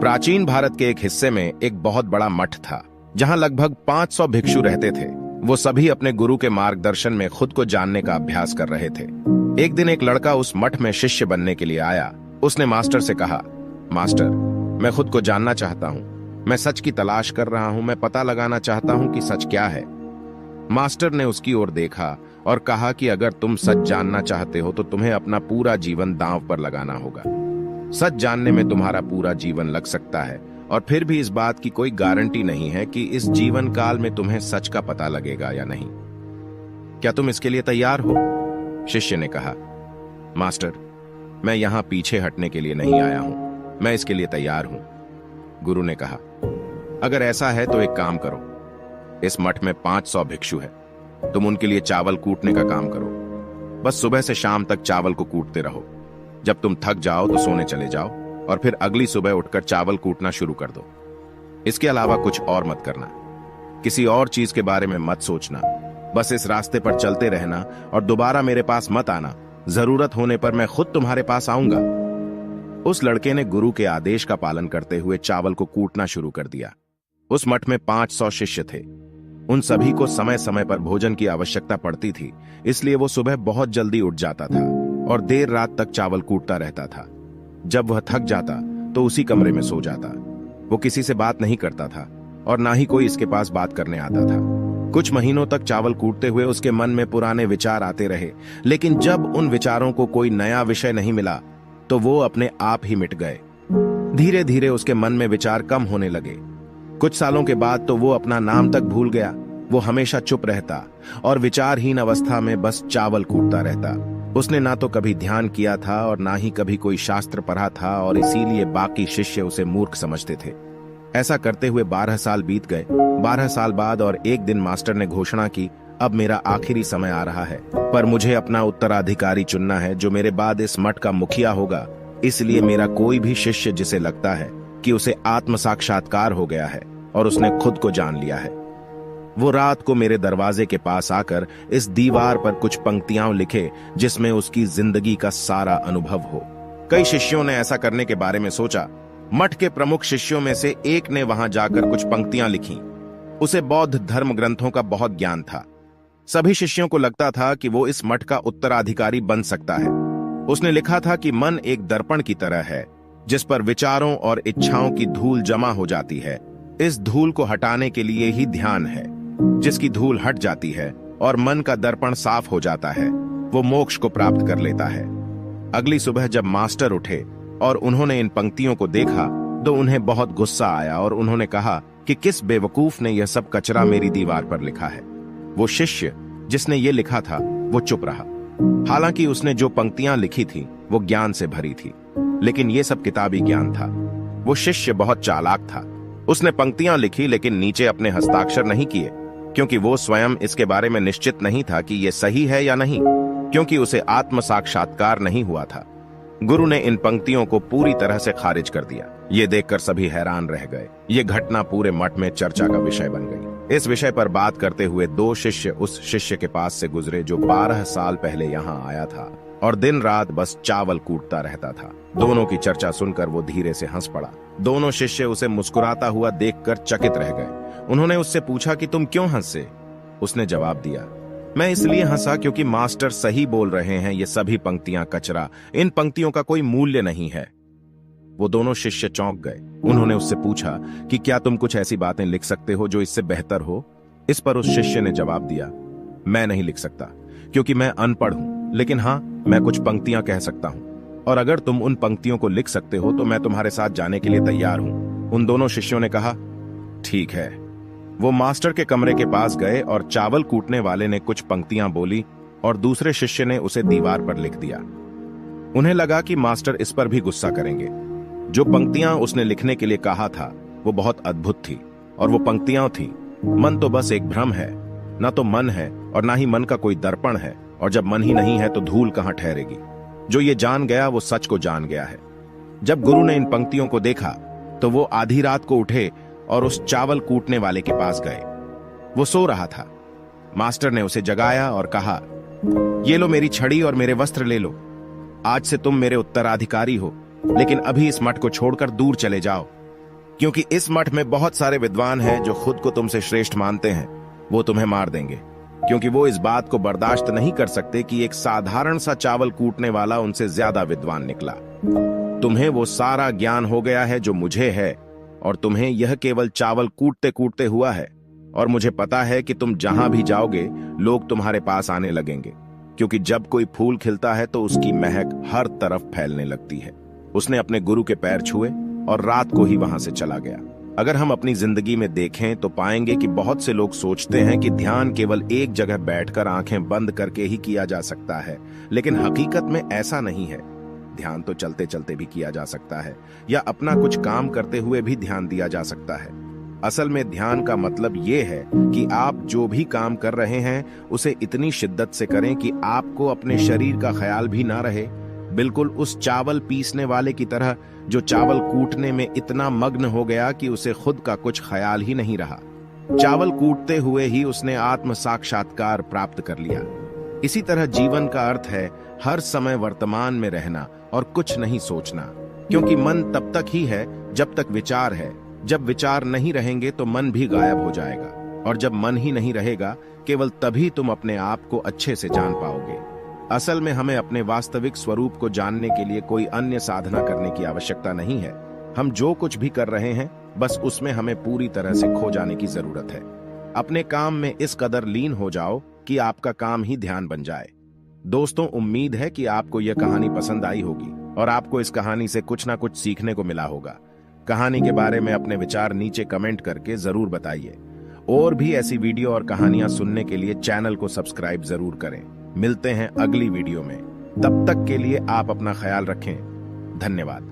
प्राचीन भारत के एक हिस्से में एक बहुत बड़ा मठ था जहां लगभग 500 भिक्षु रहते थे। वो सभी अपने गुरु के मार्गदर्शन में खुद को जानने का अभ्यास कर रहे थे। एक दिन एक लड़का उस मठ में शिष्य बनने के लिए आया। उसने मास्टर से कहा, मास्टर, मैं खुद को जानना चाहता हूँ। मैं सच की तलाश कर रहा हूँ। मैं पता लगाना चाहता हूँ कि सच क्या है। मास्टर ने उसकी ओर देखा और कहा कि अगर तुम सच जानना चाहते हो तो तुम्हें अपना पूरा जीवन दांव पर लगाना होगा। सच जानने में तुम्हारा पूरा जीवन लग सकता है और फिर भी इस बात की कोई गारंटी नहीं है कि इस जीवन काल में तुम्हें सच का पता लगेगा या नहीं। क्या तुम इसके लिए तैयार हो? शिष्य ने कहा, मास्टर, मैं यहां पीछे हटने के लिए नहीं आया हूं। मैं इसके लिए तैयार हूं। गुरु ने कहा, अगर ऐसा है तो एक काम करो। इस मठ में 500 भिक्षु है। तुम उनके लिए चावल कूटने का काम करो। बस सुबह से शाम तक चावल को कूटते रहो। जब तुम थक जाओ तो सोने चले जाओ और फिर अगली सुबह उठकर चावल कूटना शुरू कर दो। इसके अलावा कुछ और मत करना। किसी और चीज के बारे में मत सोचना। बस इस रास्ते पर चलते रहना और दोबारा मेरे पास मत आना। जरूरत होने पर मैं खुद तुम्हारे पास आऊंगा। उस लड़के ने गुरु के आदेश का पालन करते हुए चावल को कूटना शुरू कर दिया। उस मठ में 500 शिष्य थे। उन सभी को समय समय पर भोजन की आवश्यकता पड़ती थी, इसलिए वो सुबह बहुत जल्दी उठ जाता था और देर रात तक चावल कूटता रहता था। जब वह थक जाता तो उसी कमरे में सो जाता। वो किसी से बात नहीं करता था और ना ही कोई इसके पास बात करने आता था। कुछ महीनों तक चावल कूटते हुए उसके मन में पुराने विचार आते रहे, लेकिन जब उन विचारों को कोई नया विषय नहीं मिला तो वो अपने आप ही मिट गए। धीरे धीरे उसके मन में विचार कम होने लगे। कुछ सालों के बाद तो वो अपना नाम तक भूल गया। वो हमेशा चुप रहता और विचारहीन अवस्था में बस चावल कूटता रहता। उसने ना तो कभी ध्यान किया था और ना ही कभी कोई शास्त्र पढ़ा था और इसीलिए बाकी शिष्य उसे मूर्ख समझते थे। ऐसा करते हुए 12 साल बीत गए। 12 साल बाद और एक दिन मास्टर ने घोषणा की, अब मेरा आखिरी समय आ रहा है, पर मुझे अपना उत्तराधिकारी चुनना है जो मेरे बाद इस मठ का मुखिया होगा। इसलिए मेरा कोई भी शिष्य जिसे लगता है कि उसे आत्म साक्षात्कार हो गया है और उसने खुद को जान लिया है, वो रात को मेरे दरवाजे के पास आकर इस दीवार पर कुछ पंक्तियां लिखे जिसमें उसकी जिंदगी का सारा अनुभव हो। कई शिष्यों ने ऐसा करने के बारे में सोचा। मठ के प्रमुख शिष्यों में से एक ने वहां जाकर कुछ पंक्तियां लिखी। उसे बौद्ध धर्म ग्रंथों का बहुत ज्ञान था। सभी शिष्यों को लगता था कि वो इस मठ का उत्तराधिकारी बन सकता है। उसने लिखा था कि मन एक दर्पण की तरह है जिस पर विचारों और इच्छाओं की धूल जमा हो जाती है। इस धूल को हटाने के लिए ही ध्यान है। जिसकी धूल हट जाती है और मन का दर्पण साफ हो जाता है, वो मोक्ष को प्राप्त कर लेता है। अगली सुबह जब मास्टर उठे और उन्होंने इन पंक्तियों को देखा तो उन्हें बहुत गुस्सा आया और उन्होंने कहा कि किस बेवकूफ ने यह सब कचरा मेरी दीवार पर लिखा है। वो शिष्य जिसने ये लिखा था वो चुप रहा। हालांकि उसने जो पंक्तियां लिखी थी वो ज्ञान से भरी थी, लेकिन ये सब किताबी ज्ञान था। वो शिष्य बहुत चालाक था। उसने पंक्तियां लिखी लेकिन नीचे अपने हस्ताक्षर नहीं किए, क्योंकि वो स्वयं इसके बारे में निश्चित नहीं था कि ये सही है या नहीं, क्योंकि उसे आत्म साक्षात्कार नहीं हुआ था। गुरु ने इन पंक्तियों को पूरी तरह से खारिज कर दिया। ये देखकर सभी हैरान रह गए। ये घटना पूरे मठ में चर्चा का विषय बन गई। इस विषय पर बात करते हुए 2 शिष्य उस शिष्य के पास से गुजरे जो 12 साल पहले यहाँ आया था और दिन रात बस चावल कूटता रहता था। दोनों की चर्चा सुनकर वो धीरे से हंस पड़ा। दोनों शिष्य उसे मुस्कुराता हुआ देखकर चकित रह गए। उन्होंने उससे पूछा कि तुम क्यों हंसे? उसने जवाब दिया, मैं इसलिए हंसा क्योंकि मास्टर सही बोल रहे हैं। ये सभी पंक्तियां कचरा, इन पंक्तियों का कोई मूल्य नहीं है। वो दोनों शिष्य चौंक गए। उन्होंने उससे पूछा कि क्या तुम कुछ ऐसी बातें लिख सकते हो जो इससे बेहतर हो? इस पर उस शिष्य ने जवाब दिया, मैं नहीं लिख सकता क्योंकि मैं अनपढ़ हूं, लेकिन हाँ, मैं कुछ पंक्तियां कह सकता हूं और अगर तुम उन पंक्तियों को लिख सकते हो तो मैं तुम्हारे साथ जाने के लिए तैयार हूं। उन दोनों शिष्यों ने कहा, ठीक है। वो मास्टर के कमरे के पास गए और चावल कूटने वाले ने कुछ पंक्तियां बोली और दूसरे शिष्य ने उसे दीवार पर लिख दिया। उन्हें लगा कि मास्टर इस पर भी गुस्सा करेंगे। जो पंक्तियां उसने लिखने के लिए कहा था वो बहुत अद्भुत थी और वो पंक्तियां थी, मन तो बस एक भ्रम है, ना तो मन है और ना ही मन का कोई दर्पण है, और जब मन ही नहीं है तो धूल कहां ठहरेगी। जो ये जान गया वो सच को जान गया है। जब गुरु ने इन पंक्तियों को देखा तो वो आधी रात को उठे और उस चावल कूटने वाले के पास गए। वो सो रहा था। मास्टर ने उसे जगाया और कहा, ये लो मेरी छड़ी और मेरे वस्त्र ले लो। आज से तुम मेरे उत्तराधिकारी हो, लेकिन अभी इस मठ को छोड़कर दूर चले जाओ। क्योंकि इस मठ में बहुत सारे विद्वान हैं जो खुद को तुमसे श्रेष्ठ मानते हैं। वो तुम्हें मार देंगे, क्योंकि वो इस बात को बर्दाश्त नहीं कर सकते कि एक साधारण सा चावल कूटने वाला उनसे ज्यादा विद्वान निकला। तुम्हें वो सारा ज्ञान हो गया है जो मुझे है, और तुम्हें यह केवल चावल कूटते कूटते हुआ है। और मुझे पता है कि तुम जहां भी जाओगे लोग तुम्हारे पास आने लगेंगे, क्योंकि जब कोई फूल खिलता है तो उसकी महक हर तरफ फैलने लगती है। उसने अपने गुरु के पैर छुए और रात को ही वहां से चला गया। अगर हम अपनी जिंदगी में देखें तो पाएंगे कि बहुत से लोग सोचते हैं कि ध्यान केवल एक जगह बैठकर आंखें बंद करके ही किया जा सकता है, लेकिन हकीकत में ऐसा नहीं है। ध्यान तो चलते चलते भी किया जा सकता है, या अपना कुछ काम करते हुए भी ध्यान दिया जा सकता है। असल में ध्यान का मतलब ये है कि आप जो भी काम कर रहे हैं उसे इतनी शिद्दत से करें कि आपको अपने शरीर का ख्याल भी ना रहे, बिल्कुल उस चावल पीसने वाले की तरह जो चावल कूटने में इतना मग्न हो गया कि उसे खुद का कुछ ख्याल ही नहीं रहा। चावल कूटते हुए ही उसने आत्म साक्षात्कार प्राप्त कर लिया। इसी तरह जीवन का अर्थ है हर समय वर्तमान में रहना और कुछ नहीं सोचना, क्योंकि मन तब तक ही है जब तक विचार है। जब विचार नहीं रहेंगे तो मन भी गायब हो जाएगा, और जब मन ही नहीं रहेगा केवल तभी तुम अपने आप को अच्छे से जान पाओगे। असल में हमें अपने वास्तविक स्वरूप को जानने के लिए कोई अन्य साधना करने की आवश्यकता नहीं है। हम जो कुछ भी कर रहे हैं बस उसमें हमें पूरी तरह से खो जाने की जरूरत है। अपने काम में इस कदर लीन हो जाओ कि आपका काम ही ध्यान बन जाए। दोस्तों, उम्मीद है कि आपको यह कहानी पसंद आई होगी और आपको इस कहानी से कुछ ना कुछ सीखने को मिला होगा। कहानी के बारे में अपने विचार नीचे कमेंट करके जरूर बताइए। और भी ऐसी वीडियो और कहानियां सुनने के लिए चैनल को सब्सक्राइब जरूर करें। मिलते हैं अगली वीडियो में। तब तक के लिए आप अपना ख्याल रखें। धन्यवाद।